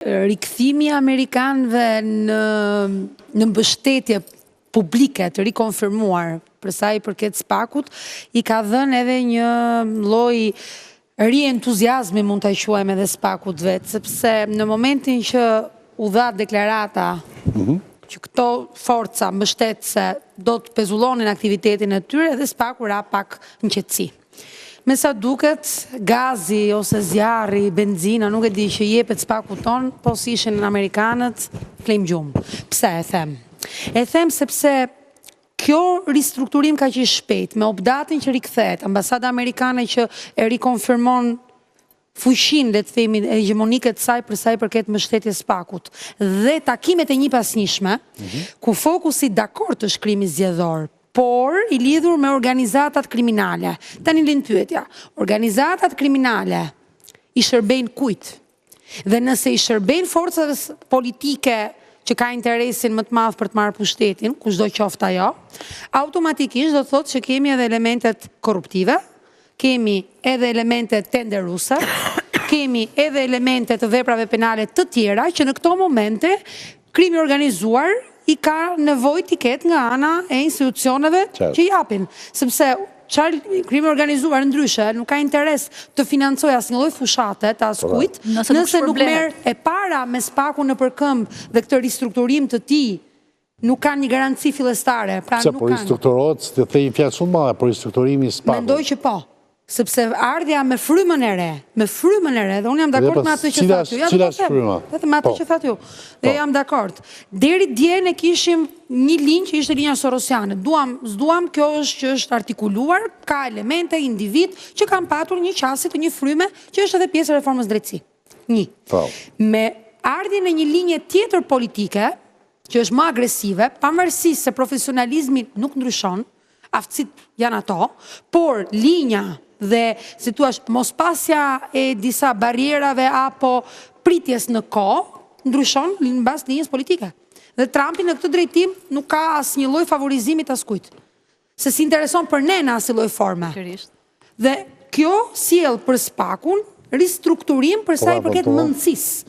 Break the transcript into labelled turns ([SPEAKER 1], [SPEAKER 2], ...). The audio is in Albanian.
[SPEAKER 1] Rikthimi i amerikanëve në mbështetje publike të rikonfirmuar për sa i përket SPAK-ut, i ka dhënë edhe një lloj rientuziazmi, mund ta quajmë edhe SPAK-ut vetë, sepse në momentin që u dha deklarata që këto forca mbështetëse do të pezullonin aktivitetin e tyre, dhe SPAK-u ra pak në qetësi. Me sa duket, gazi ose zjarri, benzina, nuk e di që jepet SPAK-ut ton, po si ishin amerikanët, flejmë gjumë. Pse e them? E them sepse kjo ristrukturim ka që shpejt, me obdatin që rikthehet, ambasada amerikane që e rikonfirmon fuqin, le të themi, e hegemonike të saj për sa i përket mbështetjes SPAK-ut, dhe takimet e njëpasnjshme, ku fokusi dakord është krimi zgjedhor, por i lidhur me organizatat kriminale. Tani lind pyetja, organizatat kriminale i shërbejnë kujt? Dhe nëse i shërbejnë forcave politike që ka interesin më të madh për të marrë pushtetin, kushdo qoftë ajo, automatikisht do të thotë që kemi edhe elementet korruptive, kemi edhe elementet tenderuese, kemi edhe elementet të veprave penale të tjera që në këto momente krimi organizuar i ka nevojë të ketë nga ana e institucioneve që japin, sepse krimi organizuar ndryshe nuk ka interes të financojë asnjë lloj fushate të askujt, nëse nuk merr e para me SPAK-un në përkëmbë dhe këtë ristrukturim të tij nuk ka një garanci fillestare.
[SPEAKER 2] Pse po ristrukturohet, të thej një fjalë shumë madhe për ristrukturimi i SPAK-ut.
[SPEAKER 1] Mendoj që po. Sepse ardhja me frymën e re, dhe unë jam dakord me atë që thatë ju.
[SPEAKER 2] Cila është fryma?
[SPEAKER 1] Vetëm atë që thatë ju. Dhe jam dakord. Deri dje ne kishim një linjë që ishte linja sorosiane. S'duam, kjo është që është artikuluar, ka elemente, individ që kanë patur një qasje të një fryme që është edhe pjesë e reformës drejtësi. Me ardhjen e një linje tjetër politike, që është më agresive, pavarësisht se profesionalizmi nuk ndryshon, aftësit janë ato, por linja dhe si thua mos pasja e disa barierave apo pritjes në kohë ndryshon në bazë të linjës politike. Dhe Trumpi në këtë drejtim nuk ka asnjë lloj favorizimi të askujt. Se si intereson për ne në asnjë lloj forme. Dhe kjo sjell për SPAK-un ristrukturim për sa i përket mendësisë.